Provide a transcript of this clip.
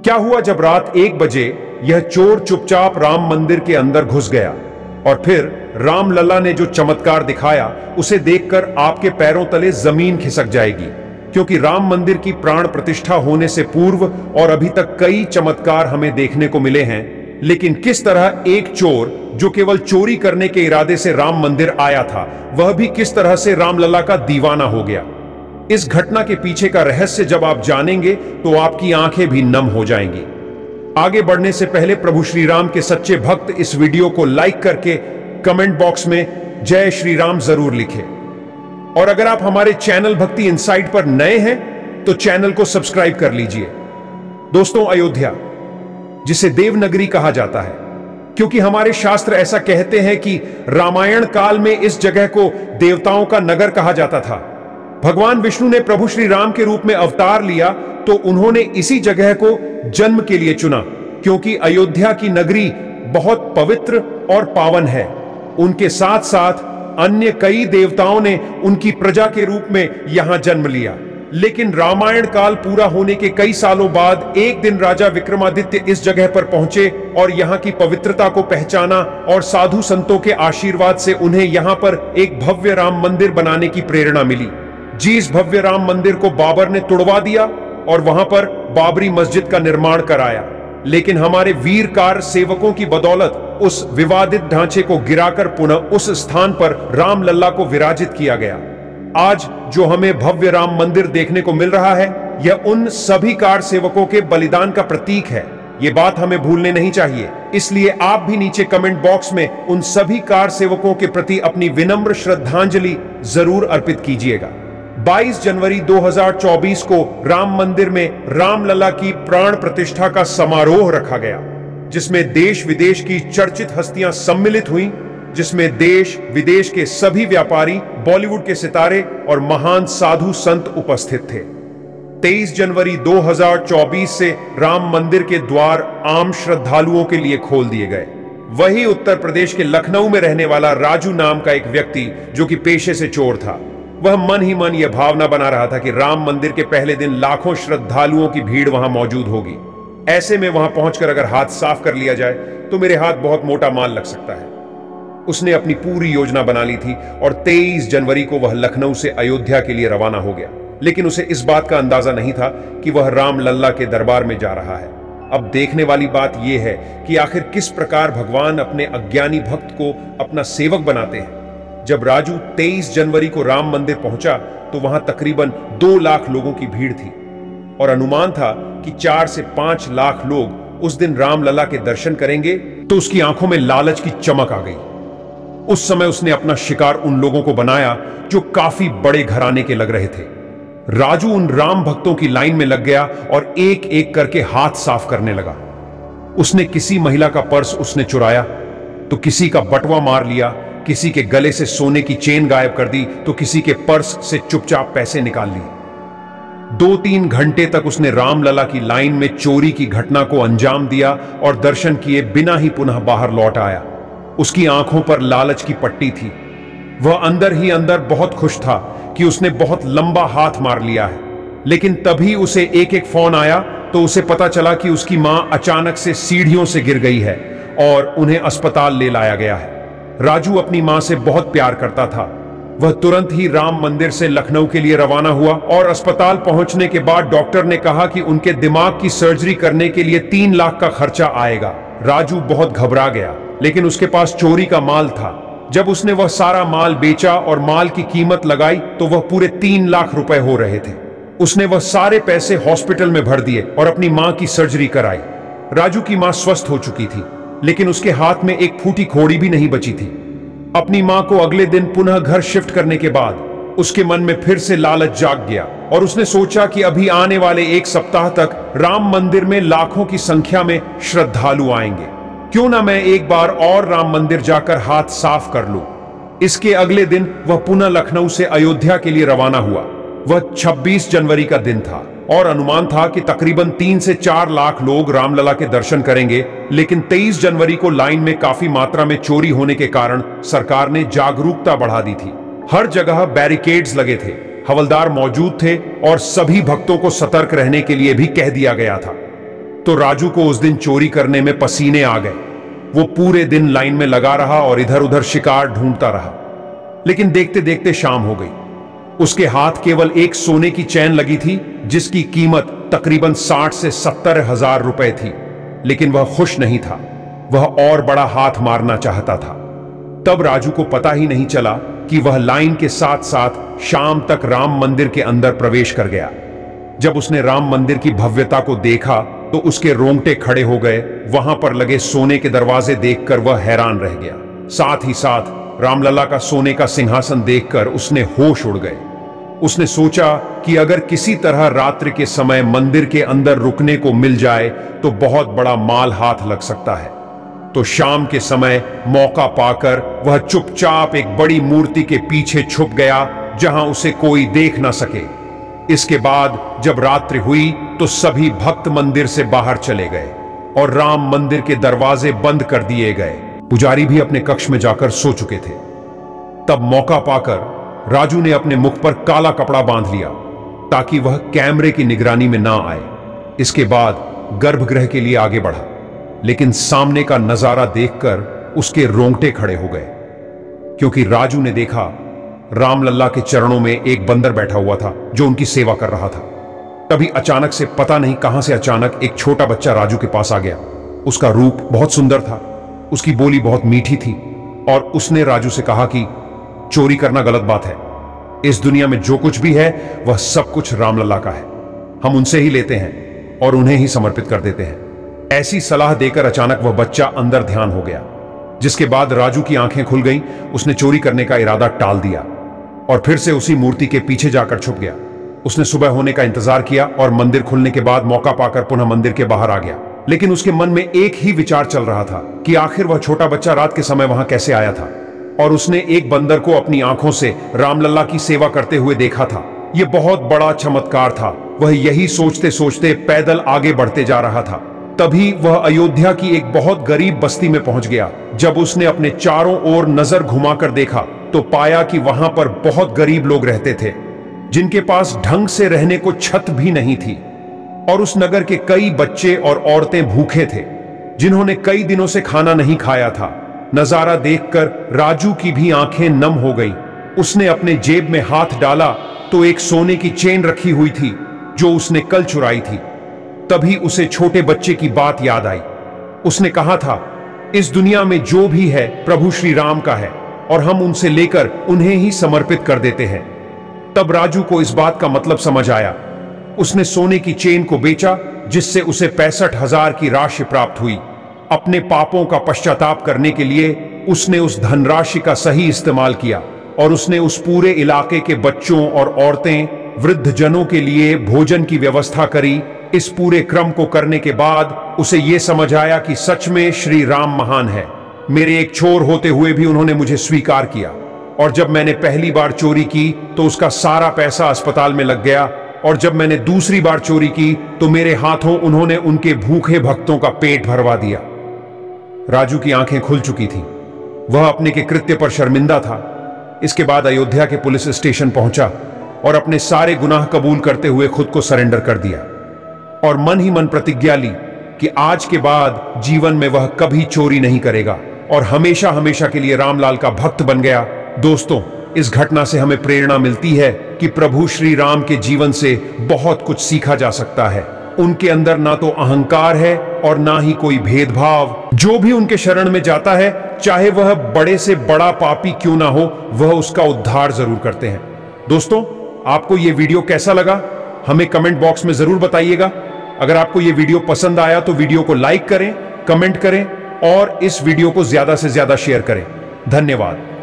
क्या हुआ जब रात 1 बजे यह चोर चुपचाप राम मंदिर के अंदर घुस गया और फिर रामलला ने जो चमत्कार दिखाया उसे देखकर आपके पैरों तले जमीन खिसक जाएगी, क्योंकि राम मंदिर की प्राण प्रतिष्ठा होने से पूर्व और अभी तक कई चमत्कार हमें देखने को मिले हैं, लेकिन किस तरह एक चोर जो केवल चोरी करने के इरादे से राम मंदिर आया था, वह भी किस तरह से रामलला का दीवाना हो गया। इस घटना के पीछे का रहस्य जब आप जानेंगे तो आपकी आंखें भी नम हो जाएंगी। आगे बढ़ने से पहले प्रभु श्री राम के सच्चे भक्त इस वीडियो को लाइक करके कमेंट बॉक्स में जय श्री राम जरूर लिखें। और अगर आप हमारे चैनल भक्ति इनसाइट पर नए हैं तो चैनल को सब्सक्राइब कर लीजिए। दोस्तों, अयोध्या जिसे देवनगरी कहा जाता है, क्योंकि हमारे शास्त्र ऐसा कहते हैं कि रामायण काल में इस जगह को देवताओं का नगर कहा जाता था। भगवान विष्णु ने प्रभु श्री राम के रूप में अवतार लिया तो उन्होंने इसी जगह को जन्म के लिए चुना, क्योंकि अयोध्या की नगरी बहुत पवित्र और पावन है। उनके साथ साथ अन्य कई देवताओं ने उनकी प्रजा के रूप में यहां जन्म लिया। लेकिन रामायण काल पूरा होने के कई सालों बाद एक दिन राजा विक्रमादित्य इस जगह पर पहुंचे और यहां की पवित्रता को पहचाना और साधु संतों के आशीर्वाद से उन्हें यहां पर एक भव्य राम मंदिर बनाने की प्रेरणा मिली। जिस भव्य राम मंदिर को बाबर ने तुड़वा दिया और वहां पर बाबरी मस्जिद का निर्माण कराया, लेकिन हमारे वीरकार सेवकों की बदौलत उस विवादित ढांचे को गिराकर पुनः उस स्थान पर रामलला को विराजित किया गया। आज जो हमें भव्य राम मंदिर देखने को मिल रहा है, यह उन सभी कार सेवकों के बलिदान का प्रतीक है। यह बात हमें भूलने नहीं चाहिए। इसलिए आप भी नीचे कमेंट बॉक्स में उन सभी कार सेवकों के प्रति अपनी विनम्र श्रद्धांजलि जरूर अर्पित कीजिएगा। 22 जनवरी 2024 को राम मंदिर में रामलला की प्राण प्रतिष्ठा का समारोह रखा गया, जिसमें देश विदेश की चर्चित हस्तियां सम्मिलित हुईं, जिसमें देश विदेश के सभी व्यापारी, बॉलीवुड के सितारे और महान साधु संत उपस्थित थे। 23 जनवरी 2024 से राम मंदिर के द्वार आम श्रद्धालुओं के लिए खोल दिए गए। वही उत्तर प्रदेश के लखनऊ में रहने वाला राजू नाम का एक व्यक्ति, जो कि पेशे से चोर था, वह मन ही मन यह भावना बना रहा था कि राम मंदिर के पहले दिन लाखों श्रद्धालुओं की भीड़ वहां मौजूद होगी। ऐसे में वहां पहुंचकर अगर हाथ साफ कर लिया जाए तो मेरे हाथ बहुत मोटा माल लग सकता है। उसने अपनी पूरी योजना बना ली थी और 23 जनवरी को वह लखनऊ से अयोध्या के लिए रवाना हो गया। लेकिन उसे इस बात का अंदाजा नहीं था कि वह रामलला के दरबार में जा रहा है। अब देखने वाली बात यह है कि आखिर किस प्रकार भगवान अपने अज्ञानी भक्त को अपना सेवक बनाते हैं। जब राजू 23 जनवरी को राम मंदिर पहुंचा तो वहां तकरीबन 2 लाख लोगों की भीड़ थी और अनुमान था कि 4 से 5 लाख लोग उस दिन रामलला के दर्शन करेंगे। तो उसकी आंखों में लालच की चमक आ गई। उस समय उसने अपना शिकार उन लोगों को बनाया जो काफी बड़े घराने के लग रहे थे। राजू उन राम भक्तों की लाइन में लग गया और एक एक करके हाथ साफ करने लगा। उसने किसी महिला का पर्स उसने चुराया तो किसी का बटुआ मार लिया, किसी के गले से सोने की चेन गायब कर दी तो किसी के पर्स से चुपचाप पैसे निकाल लिए। 2-3 घंटे तक उसने रामलला की लाइन में चोरी की घटना को अंजाम दिया और दर्शन किए बिना ही पुनः बाहर लौट आया। उसकी आंखों पर लालच की पट्टी थी। वह अंदर ही अंदर बहुत खुश था कि उसने बहुत लंबा हाथ मार लिया है। लेकिन तभी उसे एक फोन आया तो उसे पता चला कि उसकी मां अचानक से सीढ़ियों से गिर गई है और उन्हें अस्पताल ले लाया गया है। राजू अपनी मां से बहुत प्यार करता था। वह तुरंत ही राम मंदिर से लखनऊ के लिए रवाना हुआ और अस्पताल पहुंचने के बाद डॉक्टर ने कहा कि उनके दिमाग की सर्जरी करने के लिए 3 लाख का खर्चा आएगा। राजू बहुत घबरा गया, लेकिन उसके पास चोरी का माल था। जब उसने वह सारा माल बेचा और माल की कीमत लगाई तो वह पूरे 3 लाख रुपए हो रहे थे। उसने वह सारे पैसे हॉस्पिटल में भर दिए और अपनी मां की सर्जरी कराई। राजू की मां स्वस्थ हो चुकी थी, लेकिन उसके हाथ में एक फूटी खोड़ी भी नहीं बची थी। अपनी मां को अगले दिन पुनः घर शिफ्ट करने के बाद उसके मन में फिर से लालच जाग गया और उसने सोचा कि अभी आने वाले 1 सप्ताह तक राम मंदिर में लाखों की संख्या में श्रद्धालु आएंगे। क्यों ना मैं एक बार और राम मंदिर जाकर हाथ साफ कर लूं। इसके अगले दिन वह पुनः लखनऊ से अयोध्या के लिए रवाना हुआ। वह 26 जनवरी का दिन था और अनुमान था कि तकरीबन 3 से 4 लाख लोग रामलला के दर्शन करेंगे। लेकिन 23 जनवरी को लाइन में काफी मात्रा में चोरी होने के कारण सरकार ने जागरूकता बढ़ा दी थी। हर जगह बैरिकेड्स लगे थे, हवलदार मौजूद थे और सभी भक्तों को सतर्क रहने के लिए भी कह दिया गया था। तो राजू को उस दिन चोरी करने में पसीने आ गए। वो पूरे दिन लाइन में लगा रहा और इधर उधर शिकार ढूंढता रहा, लेकिन देखते देखते शाम हो गई। उसके हाथ केवल एक सोने की चैन लगी थी जिसकी कीमत तकरीबन 60 से 70 हजार रुपए थी, लेकिन वह खुश नहीं था। वह और बड़ा हाथ मारना चाहता था। तब राजू को पता ही नहीं चला कि वह लाइन के साथ साथ शाम तक राम मंदिर के अंदर प्रवेश कर गया। जब उसने राम मंदिर की भव्यता को देखा तो उसके रोंगटे खड़े हो गए। वहां पर लगे सोने के दरवाजे देखकर वह हैरान रह गया। साथ ही साथ रामलला का सोने का सिंहासन देखकर उसने होश उड़ गए। उसने सोचा कि अगर किसी तरह रात्रि के समय मंदिर के अंदर रुकने को मिल जाए तो बहुत बड़ा माल हाथ लग सकता है। तो शाम के समय मौका पाकर वह चुपचाप एक बड़ी मूर्ति के पीछे छुप गया जहां उसे कोई देख ना सके। इसके बाद जब रात्रि हुई तो सभी भक्त मंदिर से बाहर चले गए और राम मंदिर के दरवाजे बंद कर दिए गए। पुजारी भी अपने कक्ष में जाकर सो चुके थे। तब मौका पाकर राजू ने अपने मुख पर काला कपड़ा बांध लिया ताकि वह कैमरे की निगरानी में ना आए। इसके बाद गर्भगृह के लिए आगे बढ़ा, लेकिन सामने का नजारा देखकर उसके रोंगटे खड़े हो गए, क्योंकि राजू ने देखा रामलल्ला के चरणों में एक बंदर बैठा हुआ था जो उनकी सेवा कर रहा था। तभी अचानक से, पता नहीं कहां से अचानक, एक छोटा बच्चा राजू के पास आ गया। उसका रूप बहुत सुंदर था, उसकी बोली बहुत मीठी थी और उसने राजू से कहा कि चोरी करना गलत बात है। इस दुनिया में जो कुछ भी है वह सब कुछ रामलला का है। हम उनसे ही लेते हैं और उन्हें ही समर्पित कर देते हैं। ऐसी सलाह देकर अचानक वह बच्चा अंदर ध्यान हो गया, जिसके बाद राजू की आंखें खुल गईं। उसने चोरी करने का इरादा टाल दिया और फिर से उसी मूर्ति के पीछे जाकर छुप गया। उसने सुबह होने का इंतजार किया और मंदिर खुलने के बाद मौका पाकर पुनः मंदिर के बाहर आ गया। लेकिन उसके मन में एक ही विचार चल रहा था कि आखिर वह छोटा बच्चा रात के समय वहां कैसे आया था, और उसने एक बंदर को अपनी आंखों से रामलला की सेवा करते हुए देखा था। यह बहुत बड़ा चमत्कार था। वह यही सोचते सोचते पैदल आगे बढ़ते जा रहा था। तभी वह अयोध्या की एक बहुत गरीब बस्ती में पहुंच गया। जब उसने अपने चारों ओर नजर घुमाकर देखा तो पाया कि वहां पर बहुत गरीब लोग रहते थे, जिनके पास ढंग से रहने को छत भी नहीं थी। और उस नगर के कई बच्चे और औरतें भूखे थे, जिन्होंने कई दिनों से खाना नहीं खाया था। नजारा देखकर राजू की भी आंखें नम हो गई। उसने अपने जेब में हाथ डाला तो एक सोने की चेन रखी हुई थी जो उसने कल चुराई थी। तभी उसे छोटे बच्चे की बात याद आई। उसने कहा था, इस दुनिया में जो भी है प्रभु श्री राम का है और हम उनसे लेकर उन्हें ही समर्पित कर देते हैं। तब राजू को इस बात का मतलब समझ आया। उसने सोने की चेन को बेचा, जिससे उसे 65,000 की राशि प्राप्त हुई। अपने पापों का पश्चाताप करने के लिए उसने उस धनराशि का सही इस्तेमाल किया और उसने उस पूरे इलाके के बच्चों और औरतें, वृद्धजनों के लिए भोजन की व्यवस्था करी। इस पूरे क्रम को करने के बाद उसे यह समझ आया कि सच में श्री राम महान है। मेरे एक छोर होते हुए भी उन्होंने मुझे स्वीकार किया, और जब मैंने पहली बार चोरी की तो उसका सारा पैसा अस्पताल में लग गया, और जब मैंने दूसरी बार चोरी की तो मेरे हाथों उन्होंने उनके भूखे भक्तों का पेट भरवा दिया। राजू की आंखें खुल चुकी थीं। वह अपने के कृत्य पर शर्मिंदा था। इसके बाद अयोध्या के पुलिस स्टेशन पहुंचा और अपने सारे गुनाह कबूल करते हुए खुद को सरेंडर कर दिया, और मन ही मन प्रतिज्ञा ली कि आज के बाद जीवन में वह कभी चोरी नहीं करेगा और हमेशा हमेशा के लिए रामलाल का भक्त बन गया। दोस्तों, इस घटना से हमें प्रेरणा मिलती है कि प्रभु श्री राम के जीवन से बहुत कुछ सीखा जा सकता है। उनके अंदर ना तो अहंकार है और ना ही कोई भेदभाव। जो भी उनके शरण में जाता है, चाहे वह बड़े से बड़ा पापी क्यों ना हो, वह उसका उद्धार जरूर करते हैं। दोस्तों, आपको यह वीडियो कैसा लगा हमें कमेंट बॉक्स में जरूर बताइएगा। अगर आपको यह वीडियो पसंद आया तो वीडियो को लाइक करें, कमेंट करें और इस वीडियो को ज्यादा से ज्यादा शेयर करें। धन्यवाद।